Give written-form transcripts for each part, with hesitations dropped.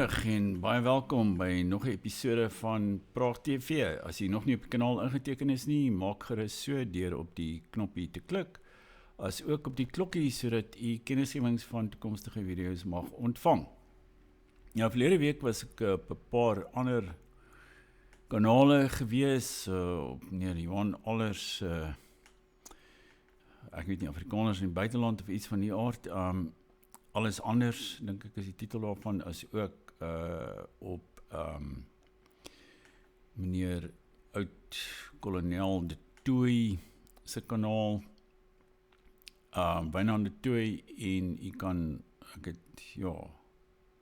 Goeiemiddag en baie welkom by nog 'n episode van Praag TV. As jy nog nie op die kanaal ingeteken is nie, maak gerus so deur op die knoppie te klik, as ook op die klokkie sodat u kennisgewings van toekomstige video's mag ontvang. Ja, verlede week was ek op 'n paar ander kanale gewees, op meneer Johan Allers, ek weet nie, Afrikaners in die buiteland of iets van die aard, alles anders, dink ek is die titel daarvan, as ook op meneer oud-kolonel De Tooy se kanaal, Wynand De Tooy, en jy kan, ek het,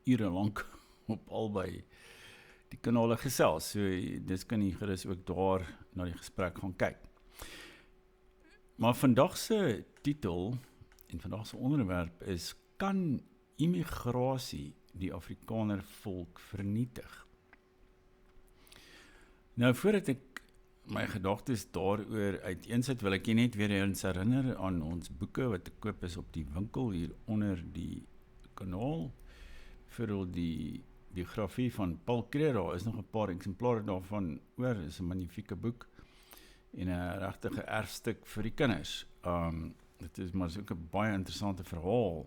ure lank op albei die kanale gesels, so dis kan jy gerus ook daar na die gesprek gaan kyk. Maar vandag se titel en vandag se onderwerp is: kan immigrasie die Afrikaner volk vernietig? Nou, voordat ek my gedagtes daaroor uiteensit, wil ek jy net weer eens herinner aan ons boeke wat te koop is op die winkel hier onder die kanaal. Vir die biografie van Paul Kruger, daar is nog 'n paar eksemplare daarvan oor, is 'n magnifieke boek en 'n regtige erfstuk vir die kinders. Dit is maar so 'n baie interessante verhaal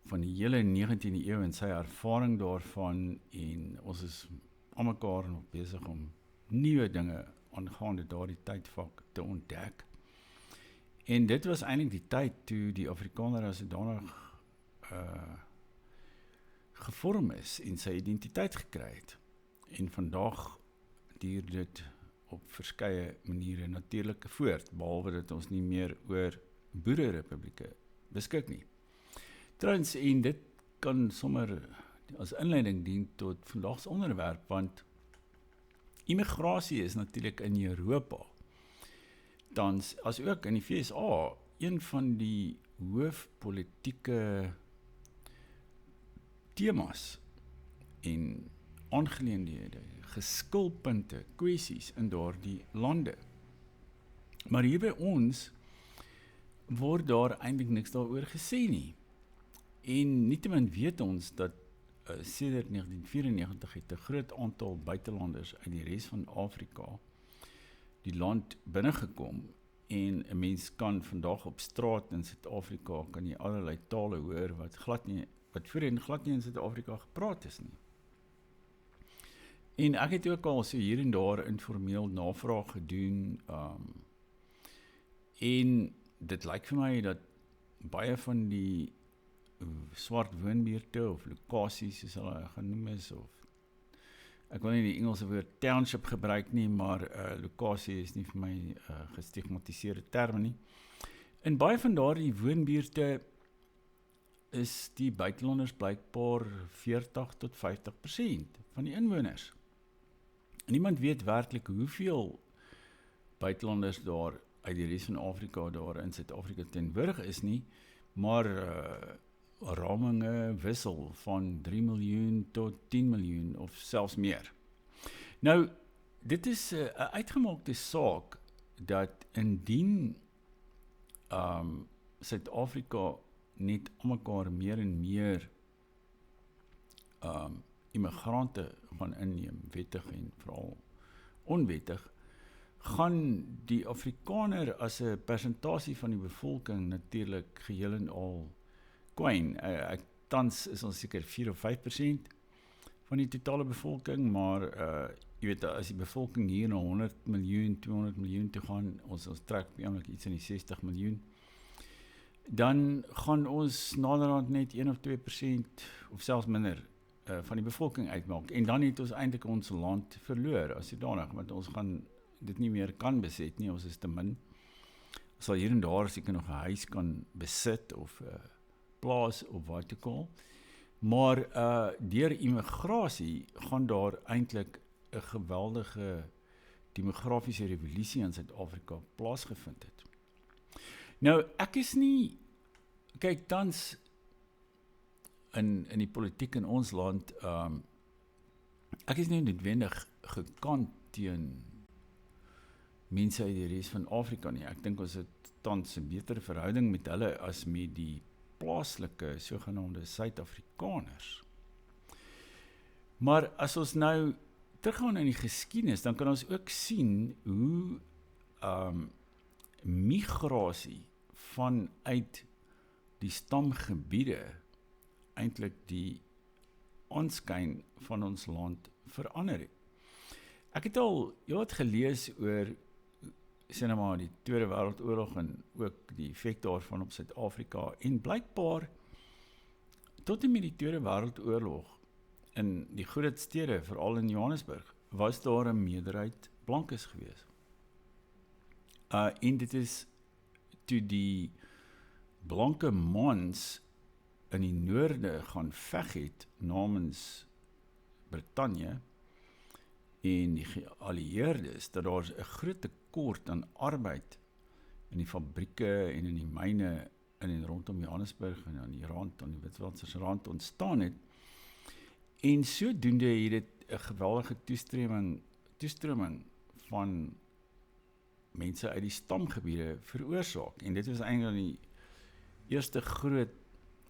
van die hele 19de eeu en sy ervaring daarvan, en ons is aan mekaar nog besig om nuwe dinge aangaande daardie tydvak te ontdek. En dit was eintlik die tyd toe die Afrikaner as sodanig gevorm is en sy identiteit gekry het. En vandag duur dit op verskeie maniere natuurlik voort, behalwe dat ons nie meer oor boererepublieke beskik nie. Trouwens, en dit kan sommer as inleiding dien tot vandag se onderwerp, want immigrasie is natuurlik in Europa, tans as ook in die VSA, een van die hoofpolitieke temas en aangeleenthede, geskilpunte, kwessies in daardie lande. Maar hier by ons word daar eintlik niks daaroor gesê nie. En nietemin weet ons dat sedert 1994 het 'n groot aantal buitelanders uit die res van Afrika die land binnegekom, en 'n mens kan vandag op straat in Suid-Afrika kan jy allerlei tale hoor wat voorheen glad nie in Suid-Afrika gepraat is nie. En ek het ook al so hier en daar informeel navraag gedoen, en dit lyk vir my dat baie van die swart woonbuurte of lokasies, soos hulle genoem is, of ek wil nie die Engelse woord township gebruik nie, maar lokasie is nie vir my gestigmatiseerde term nie. In baie van daardie woonbuurte is die buitelanders blykbaar 40 tot 50% van die inwoners. Niemand weet werklik hoeveel buitelanders daar uit die res van Afrika daar in Suid-Afrika teenwoordig is nie, maar raminge wissel van 3 miljoen tot 10 miljoen of selfs meer. Nou, dit is 'n uitgemaakte saak dat indien Suid-Afrika net aan mekaar meer en meer immigrante gaan inneem, wettig en veral onwettig, gaan die Afrikaner as 'n persentasie van die bevolking natuurlik geheel en al kwyn. Tans is ons seker 4 of 5% van die totale bevolking, maar jy weet, as die bevolking hier na 100 miljoen, 200 miljoen te gaan, ons trek beamptelik iets in die 60 miljoen, dan gaan ons naderhand net 1 of 2% of selfs minder van die bevolking uitmaak. En dan het ons eintlik ons land verloor as sodanig, want ons gaan dit nie meer kan beset nie, ons is te min. Ons sal hier en daar seker nog 'n huis kan besit of plaas of wat ook al. Maar deur immigrasie gaan daar eintlik 'n geweldige demografiese revolusie in Suid-Afrika plaasgevind het. Nou, ek is nie, kyk, tans in die politiek in ons land, ek is nie noodwendig gekant teen mense uit die res van Afrika nie. Ek dink ons het tans 'n beter verhouding met hulle as met die plaaslike sogenaamde Suid-Afrikaners. Maar as ons nou teruggaan in die geskiedenis, dan kan ons ook sien hoe migrasie vanuit die stamgebiede eintlik die aanskyn van ons land verander het. Ek het al wat gelees oor sê nou maar die Tweede Wêreldoorlog en ook die effek daarvan op Suid-Afrika en blykbaar tot en met die Tweede Wêreldoorlog in die groot stede, veral in Johannesburg, was daar 'n meerderheid blankes gewees. En dit is toe die blanke mans in die noorde gaan veg het namens Brittanje en die geallieerdes, dat daar 'n groot tekort aan arbeid in die fabrieke en in die myne in en rondom Johannesburg en aan die rand, aan die Witwatersrand ontstaan het. En sodoende het dit 'n geweldige toestroming van mense uit die stamgebiede veroorsaak. En dit was eintlik die eerste groot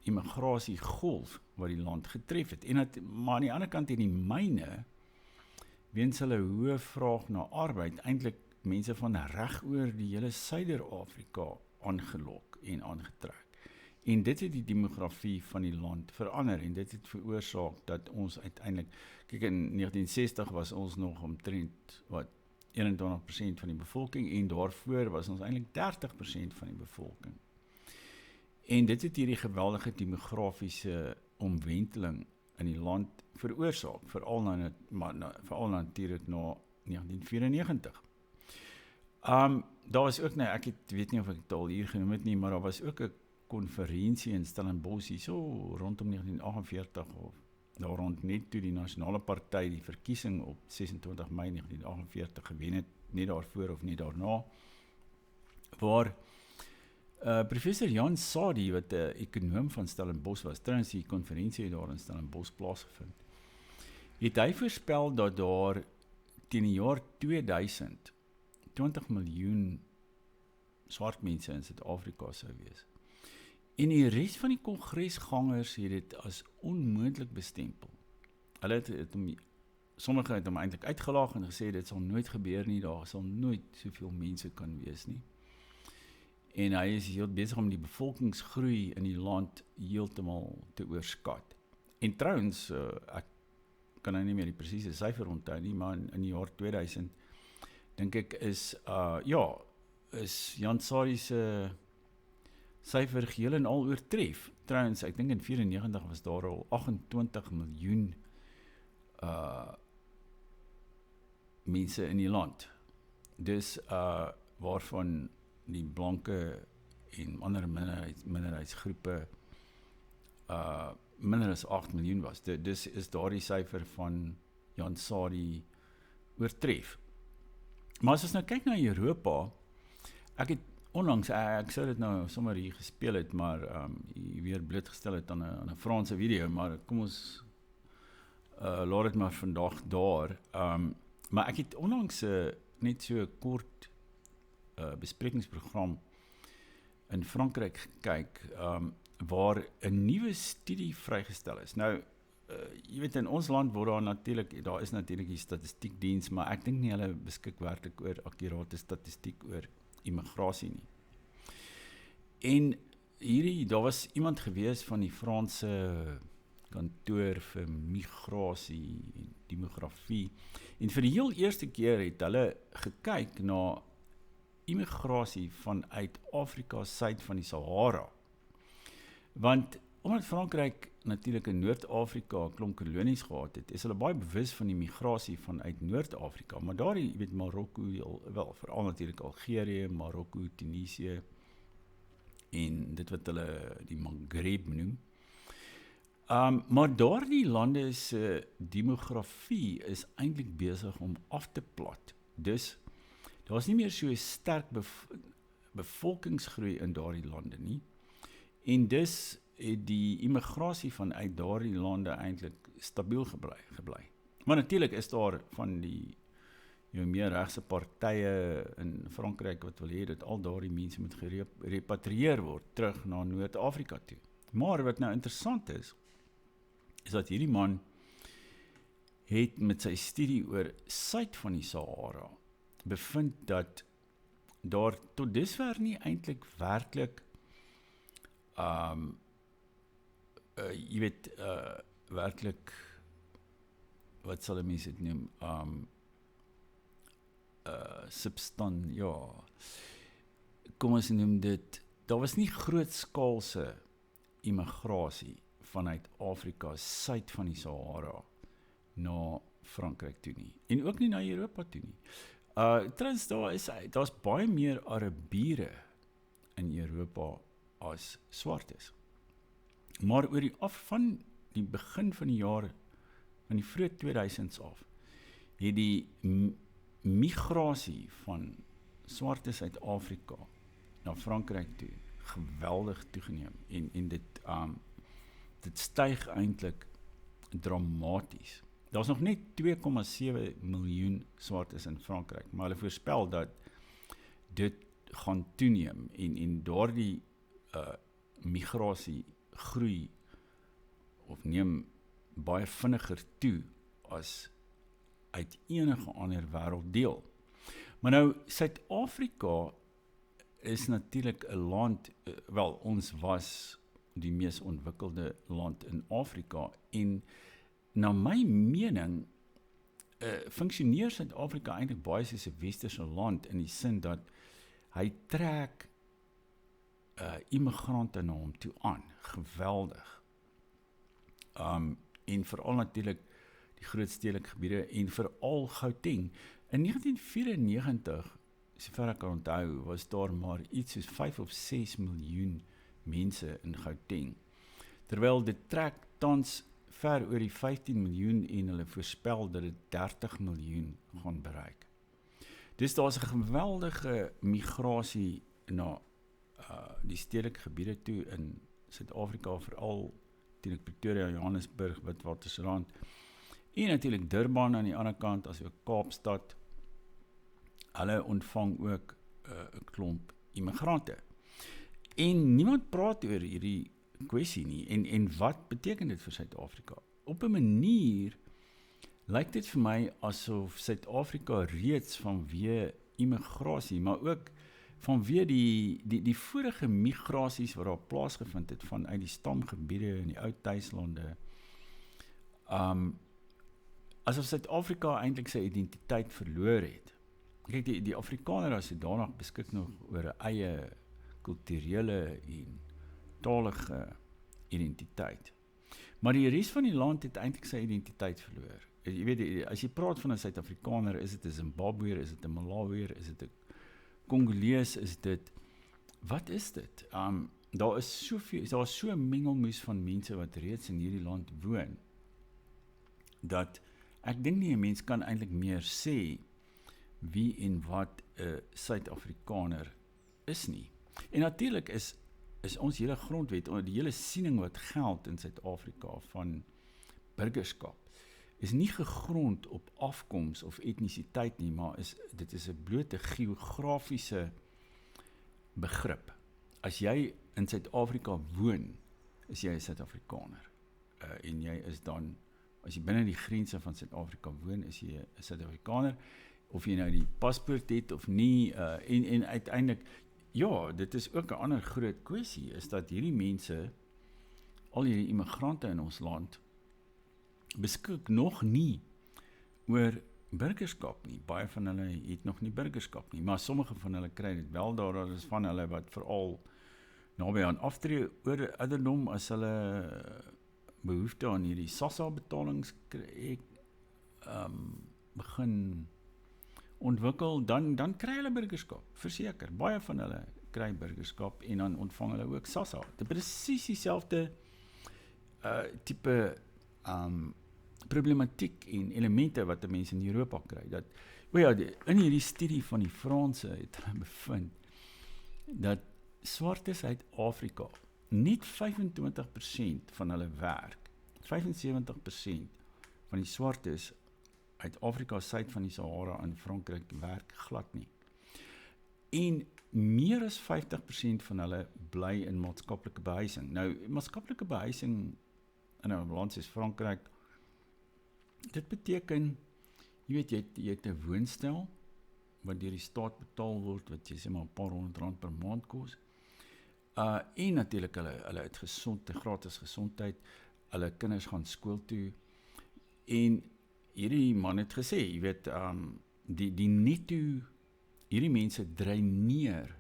immigrasiegolf wat die land getref het. Maar aan die ander kant het die myne, weens hulle hoë vraag na arbeid, eintlik mense van reg oor die hele Suider-Afrika aangelok en aangetrek. En dit het die demografie van die land verander en dit het veroorsaak dat ons uiteindelik, kyk in 1960 was ons nog omtrent 21% van die bevolking en daarvoor was ons eintlik 30% van die bevolking. En dit het hierdie geweldige demografiese omwenteling in die land veroorsaak, veral natuurlik na 1994. Daar was ook, ek weet nie of ek dit al hier genoem het nie, maar daar was ook 'n konferensie in Stellenbosch hier so rondom 1948 of daar rond net toe die Nasionale Party die verkiesing op 26 Mei 1948 gewen het, net daarvoor of net daarna, waar professor Jan Sadie, wat 'n ekonoom van Stellenbosch was, trouwens die konferensie daar in Stellenbosch plaasgevind, het hy voorspel dat daar teen die jaar 2000 20 miljoen swart mense in Suid-Afrika sou wees. En die res van die kongresgangers het dit as onmoontlik bestempel. Sommige het hom eintlik uitgelaag en gesê dit sal nooit gebeur nie, daar sal nooit soveel mense kan wees nie. En hy is heel besig om die bevolkingsgroei in die land heeltemal te oorskat. En trouwens, ek kan nou nie meer die presiese syfer onthou nie, maar in die jaar 2000 dink ek is Jan Sadie se syfer geheel en al oortref. Trouwens, ek dink in 94 was daar al 28 miljoen mense in die land. Dus waarvan die blanke en ander minderheidsgroepe minder as 8 miljoen was. Dus is daar die syfer van Jan Sadie oortref. Maar as ons nou kyk na Europa, ek het onlangs, ek sou dit nou sommer hier gespeel het, maar weer blootgestel het aan 'n Franse video, maar kom ons laat dit maar vandag daar. Maar ek het onlangs net so 'n kort besprekingsprogram in Frankryk gekyk, waar 'n nuwe studie vrygestel is. Nou, jy weet, in ons land word daar is natuurlik die statistiekdiens, maar ek dink nie hulle beskik werklik oor akkurate statistiek oor immigrasie nie. En daar was iemand gewees van die Franse kantoor vir migrasie en demografie, en vir die heel eerste keer het hulle gekyk na immigrasie vanuit Afrika suid van die Sahara. Want omdat Frankryk natuurlik in Noord-Afrika klomp kolonies gehad het, is hulle baie bewus van die migrasie vanuit Noord-Afrika, maar daar, jy weet, Marokko, veral natuurlik Algerië, Marokko, Tunesië, en dit wat hulle die Maghreb noem. Maar daardie lande se demografie is eintlik besig om af te plat. Dus daar is nie meer so sterk bevolkingsgroei in daardie lande nie. En dus het die immigrasie vanuit daardie lande eintlik stabiel gebly. Maar natuurlik is daar van die meer regse partye in Frankryk wat wil hê dat al daardie mense moet gerepatrieer word terug na Noord-Afrika toe. Maar wat nou interessant is dat hierdie man het met sy studie oor suid van die Sahara bevind dat daar tot dusver nie eintlik werklik jy weet werklik wat sal 'n mens dit noem kom ons noem dit, daar was nie grootskaalse immigrasie vanuit Afrika suid van die Sahara na Frankryk toe nie en ook nie na Europa toe nie. Trouwens daar's baie meer Arabiere in Europa as swartes. Maar oor van die begin van die jaar, van die vroeg 2000s af, het die migrasie van swartes uit Afrika na Frankryk toe geweldig toegeneem en dit styg eintlik dramaties. Daar's nog net 2,7 miljoen swartes in Frankryk, maar hulle voorspel dat dit gaan toeneem en daardie migrasie groei of neem baie vinniger toe as uit enige ander wêrelddeel. Maar nou, Suid-Afrika is natuurlik 'n land, wel, ons was die mees ontwikkelde land in Afrika en na my mening funksioneer Suid-Afrika eintlik baie soos 'n westerse land in die sin dat hy trek immigrante na hom toe aan, geweldig. En veral natuurlik die groot stedelike gebiede en veral Gauteng. In 1994, sover ek kan onthou, was daar maar iets soos 5 of 6 miljoen mense in Gauteng. Terwyl dit trek tans ver oor die 15 miljoen en hulle voorspel dat dit 30 miljoen gaan bereik. Dus daar's 'n geweldige migrasie na die stedelike gebiede toe in Suid-Afrika, veral natuurlik Pretoria, Johannesburg, Witwatersrand en natuurlik Durban aan die ander kant, as ook Kaapstad. Hulle ontvang ook 'n klomp immigrante. En niemand praat oor hierdie kwessie nie. En wat beteken dit vir Suid-Afrika? Op 'n manier lyk dit vir my asof Suid-Afrika reeds vanweë immigrasie, maar ook vanweë die vorige migrasies wat daar plaasgevind het vanuit die stamgebiede en die ou tuislande, asof Suid-Afrika eintlik sy identiteit verloor het. Kyk, die Afrikaner as sodanig beskik nog oor 'n eie kulturele en talige identiteit. Maar die res van die land het eintlik sy identiteit verloor. Jy weet, as jy praat van 'n Suid-Afrikaner, is dit 'n Zimbabweër, is dit 'n Malawier, is dit 'n Congolees, is dit, wat is dit? Daar is so 'n mengelmoes van mense wat reeds in hierdie land woon, dat ek dink nie 'n mens kan eintlik meer sê wie en wat 'n Suid-Afrikaner is nie. En natuurlik is ons hele grondwet, die hele siening wat geld in Suid-Afrika van burgerskap, is nie gegrond op afkoms of etnisiteit nie, maar dit is 'n blote geografiese begrip. As jy in Suid-Afrika woon, is jy 'n Suid-Afrikaner. En jy is dan, as jy binne die grense van Suid-Afrika woon, is jy 'n Suid-Afrikaner, of jy nou die paspoort het of nie, en uiteindelik, ja, dit is ook 'n ander groot kwessie, is dat hierdie mense, al hierdie immigrante in ons land, beskik nog nie oor burgerskap nie. Baie van hulle het nog nie burgerskap nie, maar sommige van hulle kry dit wel. Daar is van hulle wat veral naby aan aftree oor ouderdom, as hulle behoefte aan hierdie SASSA betalings begin ontwikkel, dan kry hulle burgerskap, verseker. Baie van hulle kry burgerskap en dan ontvang hulle ook SASSA. Dit is presies dieselfde tipe problematiek en elemente wat die mense in Europa kry. Dat, in hierdie studie van die Franse het hulle bevind dat swartes uit Afrika net 25% van hulle werk, 75% van die swartes uit Afrika suid van die Sahara in Frankryk werk glad nie. En meer as 50% van hulle bly in maatskaplike behuising. Nou, maatskaplike behuising in 'n land soos Frankryk, dit dit beteken, jy weet, jy het 'n woonstel, wat deur die staat betaal word, wat jy sê maar 'n paar R100 per maand kos. En natuurlik hulle het gratis gesondheid, hulle kinders gaan skool toe, en hierdie man het gesê, jy weet, die netto, hierdie mense dreineer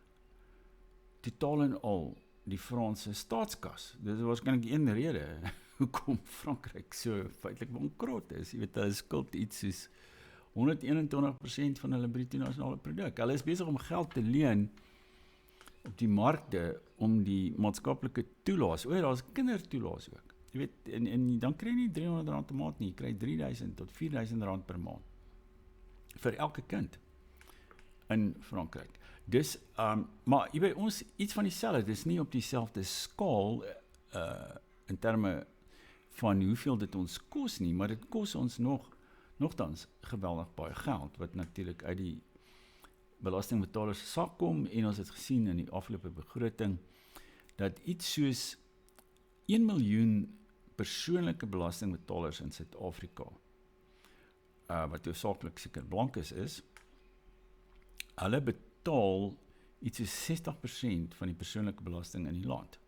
totaal en al die Franse staatskas. Dit is waarskynlik een rede hoekom Frankryk so feitelik bankrot is. Jy weet, hulle skuld iets soos 121% van hulle bruto nasionale produk. Hulle is besig om geld te leen op die markte om die maatskaplike toelaas. Daar's kindertoelaas ook. Jy weet, en dan kry jy nie R300 'n maand nie, jy kry R3.000 tot R4.000 per maand vir elke kind in Frankryk. Dus, maar jy weet, ons iets van dieselfde, dis nie op dieselfde skaal in terme van hoeveel dit ons kos nie, maar dit kos ons nogtans geweldig baie geld, wat natuurlik uit die belastingbetalers se sak kom, en ons het gesien in die afgelope begroting, dat iets soos 1 miljoen persoonlike belastingbetalers in Suid-Afrika, wat hoofsaaklik seker blankes is, hulle betaal iets soos 60% van die persoonlike belasting in die land.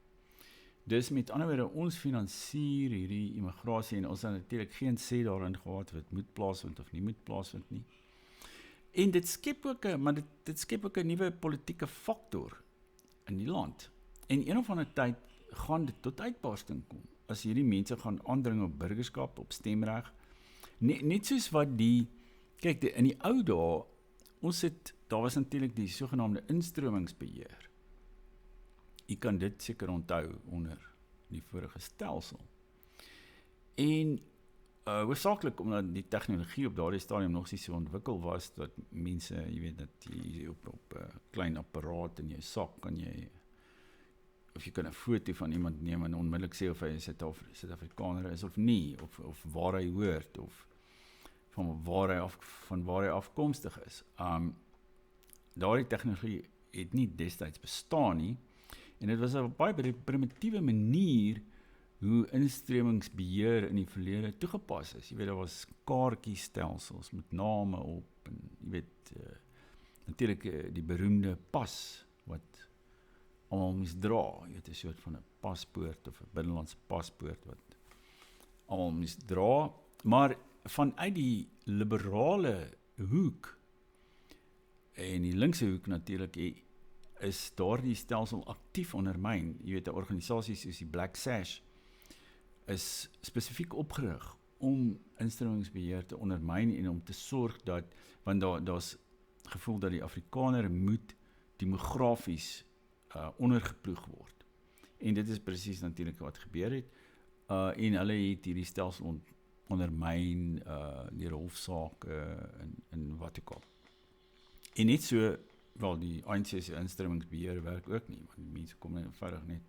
Dus met ander woorde, ons finansier hierdie immigrasie, en ons het natuurlik geen sê daarin gehad wat moet plaasvind of nie moet plaasvind nie. En dit skep ook dit skep ook 'n nuwe politieke faktor in die land. En een of ander tyd gaan dit tot uitbarsting kom, as hierdie mense gaan aandring op burgerskap, op stemreg. Net soos wat kyk, in die ou dae, daar was natuurlik die sogenaamde instromingsbeheer. Jy kan dit seker onthou onder die vorige stelsel. En hoofsaaklik omdat die tegnologie op daardie stadium nog nie so ontwikkel was, dat mense, jy weet, dat jy op 'n klein apparaat in jou sak kan jy kan 'n foto van iemand neem en onmiddellik sê of hy 'n Suid-Afrikaner is of nie, of waar hy hoort, of van waar hy afkomstig is. Daardie tegnologie het nie destyds bestaan nie, en dit was 'n baie primitiewe manier hoe instromingsbeheer in die verlede toegepas is. Jy weet, daar was kaartjiestelsels met name op, en jy weet, natuurlik die beroemde pas, wat almal moes dra, jy weet, 'n soort van 'n paspoort, of 'n binnelandse paspoort, wat almal moes dra, maar vanuit die liberale hoek, en die linkse hoek natuurlik, is daardie stelsel aktief ondermyn. Jy weet, 'n organisasie soos die Black Sash is spesifiek opgerig om instromingsbeheer te ondermyn, en om te sorg dat, want daar's gevoel dat die Afrikaner moet demografies ondergeploeg word. En dit is presies natuurlik wat gebeur het, en hulle het hierdie stelsel ondermyn, deur hofsaake, en wat ook al. En net so, wel, die ANC se instromingsbeheer werk ook nie, want die mense kom eenvoudig net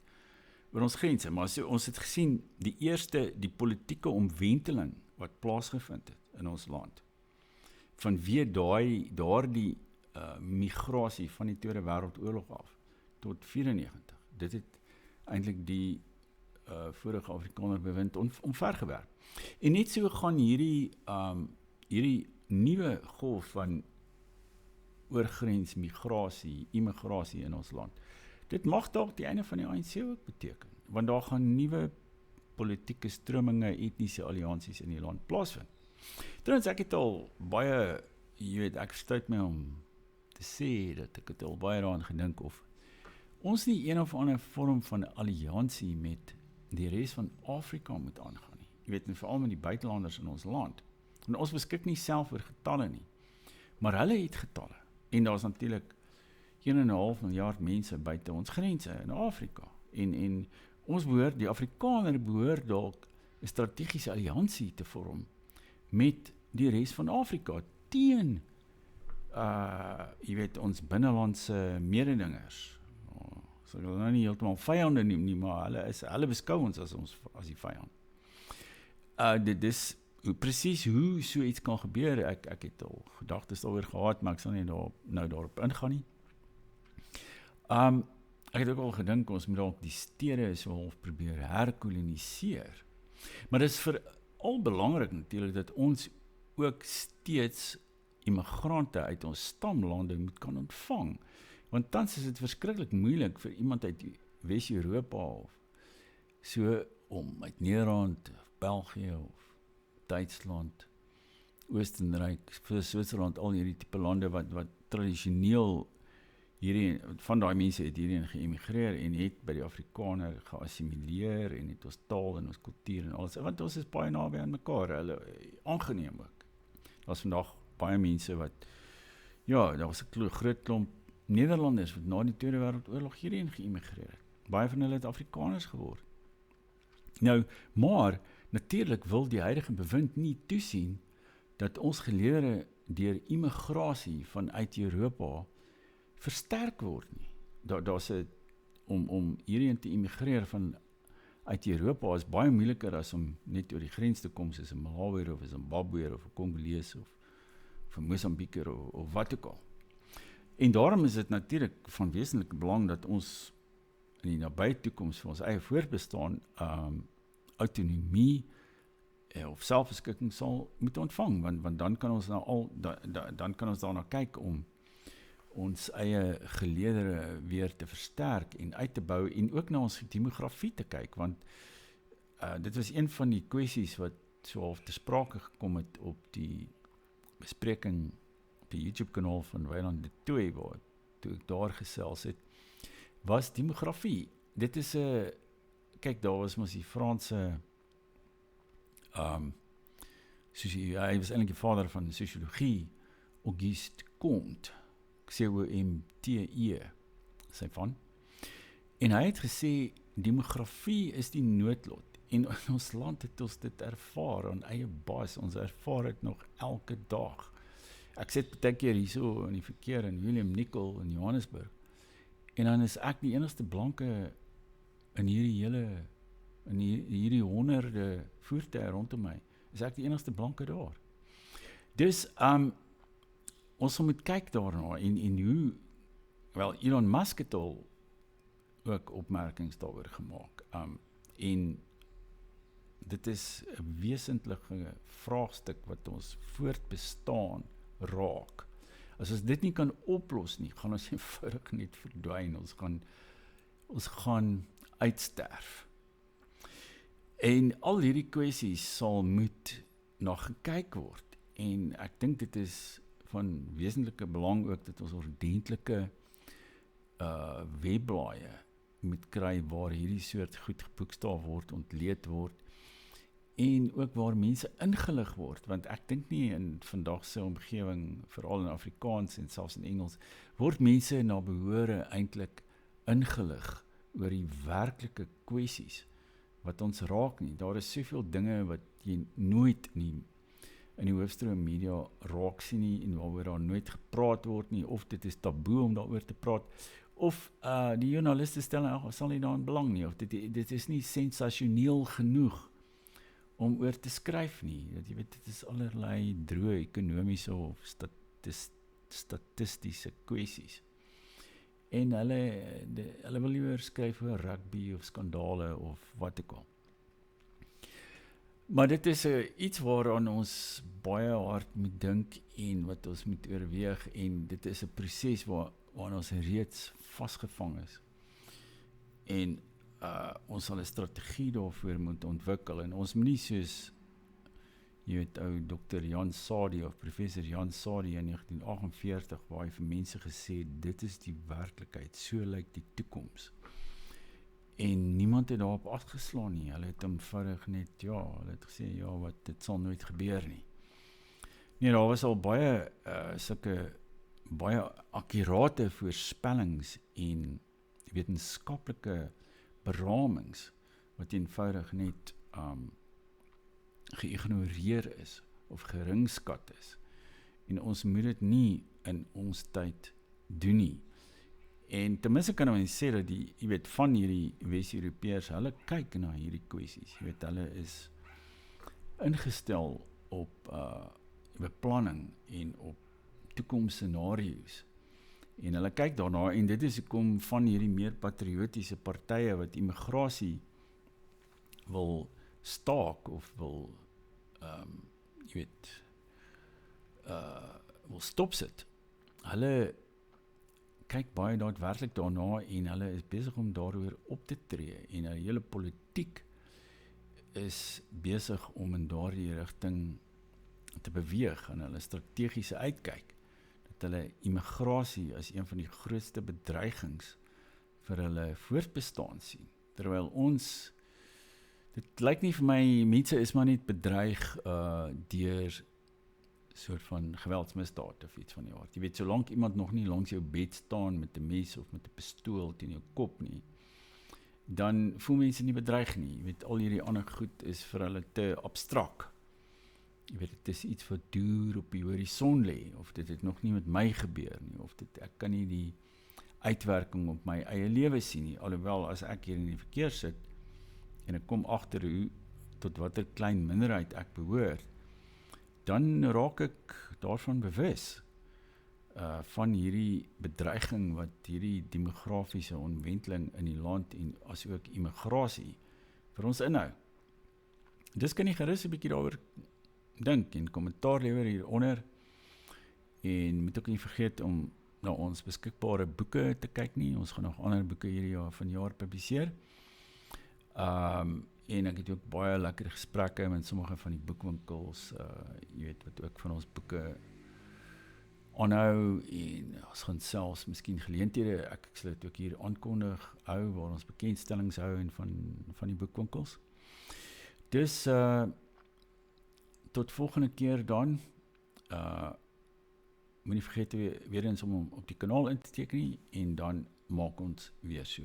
oor ons grense, maar so, ons het gesien, die politieke omwenteling wat plaasgevind het in ons land, vanweë daardie migrasie van die Tweede Wêreldoorlog af, tot 94, dit het eintlik die vorige Afrikaner bewind omvergewerp. En net so gaan hierdie nuwe golf van oorgrens migrasie, immigrasie in ons land. Dit mag dalk die einde van die ANC ook beteken, want daar gaan nuwe politieke strominge, etniese alliansies in die land plaasvind. Trouwens, ek het al baie, jy weet, ek verstout my om te sê dat ek het al baie daaraan gedink, of ons nie een of ander vorm van alliansie met die res van Afrika moet aangaan nie. Jy weet, en veral met die buitelanders in ons land. En ons beskik nie self oor getalle nie, maar hulle het getalle. En daar is natuurlik 1,5 miljard mense buite ons grense in Afrika. En ons die Afrikaner behoort dalk 'n strategiese alliansie te vorm met die res van Afrika teen jy weet, ons binnelandse mededingers. So hulle nou nie heeltemal vyande nie, maar hulle beskou ons as die vyand. Dit is presies hoe so iets kan gebeur. Ek het al gedagtes daaroor gehad, maar ek sal nie daarop ingaan nie. Ek het ook al gedink, ons moet dalk die stede so half probeer herkoloniseer. Maar dit is vir al belangrik natuurlik dat ons ook steeds immigrante uit ons stamlande moet kan ontvang. Want tans is dit verskriklik moeilik vir iemand uit Wes-Europa of so om uit Nederland, of België of Duitsland, Oostenryk, vir Switserland, al hierdie tipe lande wat tradisioneel van daai mense het hierheen geëmigreer en het by die Afrikaner geassimileer en het ons taal en ons kultuur en alles, want ons is baie naby aan mekaar, hulle aangeneem ook. Daar's vandag baie mense wat, ja, daar was 'n groot klomp Nederlanders wat na die Tweede Wêreldoorlog hierheen geëmigreer het. Baie van hulle het Afrikaners geword. Nou, maar natuurlik wil die huidige bewind nie toesien dat ons geleedere deur immigrasie vanuit Europa versterk word nie. Daar's 'n om hierheen te immigreer uit Europa is baie moeiliker as om net oor die grens te kom soos 'n Malawier of 'n Zimbabweër of 'n Kongolees of 'n Mosambiker of wat ook al. En daarom is dit natuurlik van wesenlike belang dat ons in die nabye toekoms vir ons eie voortbestaan autonomie of selfbeskikking sal moet ontvang, want dan kan ons dan kan ons daarna kyk om ons eie geleedere weer te versterk en uit te bou en ook na ons demografie te kyk, want dit was een van die kwessies wat so half te sprake gekom het op die bespreking op die YouTube kanaal van Weiland de Tooy, waar toe ek daar gesels het, was demografie. Dit is kyk, daar was mos die Franse hy was eintlik die vader van sosiologie, Auguste Comte, C-O-M-T-E, sy van. En hy het gesê, demografie is die noodlot. En in ons land het ons dit ervaar, aan eie baas, ons ervaar het nog elke dag. Ek sit baie keer hierso in die verkeer in William Nicol in Johannesburg, en dan is ek die enigste blanke in hierdie honderde voertuie rondom my, is ek die enigste blanke daar. Dus, ons moet kyk daarna, en hoe, wel, Elon Musk het al ook opmerkings daaroor gemaak, en dit is 'n wesentlike vraagstuk wat ons voortbestaan raak. As ons dit nie kan oplos nie, gaan ons eenvoudig net verdwyn, ons gaan uitsterf. En al hierdie kwessies sal moet na gekyk word, en ek dink dit is van wesentlike belang ook, dat ons ordentlike webblaaie moet kry, waar hierdie soort goed geboekstaaf word, ontleed word, en ook waar mense ingelig word, want ek dink nie in vandag se omgewing, veral in Afrikaans en selfs in Engels, word mense na behore eintlik ingelig oor die werklike kwessies wat ons raak nie. Daar is soveel dinge wat jy nooit in die hoofstroom media raak sien nie, en waaroor daar nooit gepraat word nie, of dit is taboe om daaroor te praat, of die journaliste sal nie daarin belang nie, of dit is nie sensasioneel genoeg om oor te skryf nie. Jy weet, dit is allerlei droë ekonomiese of statistiese kwessies. En hulle wil liewer skryf oor rugby of skandale of wat ook al. Maar dit is iets waaraan ons baie hard moet dink en wat ons moet oorweeg, en dit is 'n proses waaraan ons reeds vasgevang is. En ons sal 'n strategie daarvoor moet ontwikkel, en ons moet nie soos, jy weet, ou Dr. Jan Saadi of professor Jan Saadi in 1948, waar hy vir mense gesê het, dit is die werklikheid, so lyk die toekoms. En niemand het daarop afgeslaan nie, hulle het eenvoudig net, hulle het gesê, dit sal nooit gebeur nie. Nee, daar was al baie sulke baie akkurate voorspellings en wetenskaplike beramings wat eenvoudig net geïgnoreer is of geringskat is. En ons moet dit nie in ons tyd doen nie. En ten minste kan ons sê dat jy weet, van hierdie Wes-Europeërs, hulle kyk na hierdie kwessies. Jy weet, hulle is ingestel op beplanning en op toekomsscenario's. En hulle kyk daarna, en dit is hoekom van hierdie meer patriotiese partye wat immigrasie wil staak of wil jy weet, wil stopsit. Hulle kyk baie daadwerklik daarna en hulle is besig om daaroor op te tree en hulle hele politiek is besig om in daardie rigting te beweeg en hulle strategiese uitkyk dat hulle immigrasie as een van die grootste bedreigings vir hulle voortbestaan sien. Terwyl ons, dit lyk nie vir my, mense is maar net bedreig deur soort van geweldsmisdaad of iets van die aard. Jy weet, solank iemand nog nie langs jou bed staan met 'n mes of met 'n pistool teen jou kop nie, dan voel mense nie bedreig nie. Jy weet, al hierdie ander goed is vir hulle te abstrak. Jy weet, dit is iets wat deur op die horison lê, of dit het nog nie met my gebeur nie, of ek kan nie die uitwerking op my eie lewe sien nie, alhoewel as ek hier in die verkeer sit, en ek kom agter hoe, tot watter klein minderheid ek behoort, dan raak ek daarvan bewus, van hierdie bedreiging wat hierdie demografiese ontwenteling in die land en as ook immigrasie vir ons inhou. Dus kan jy gerus 'n bietjie daaroor dink en kommentaar lewer hieronder en moet ook nie vergeet om na ons beskikbare boeke te kyk nie. Ons gaan nog ander boeke hierdie jaar vanjaar publiseer. En ek het ook baie lekker gesprekke met sommige van die boekwinkels, jy weet, wat ook van ons boeke aanhou en ons gaan selfs miskien geleenthede, ek sal dit ook hier aankondig hou, waar ons bekendstellings hou en van die boekwinkels. Dus, tot volgende keer dan, moet nie vergeet weer eens om op die kanaal in te teken nie, en dan maak ons weer so.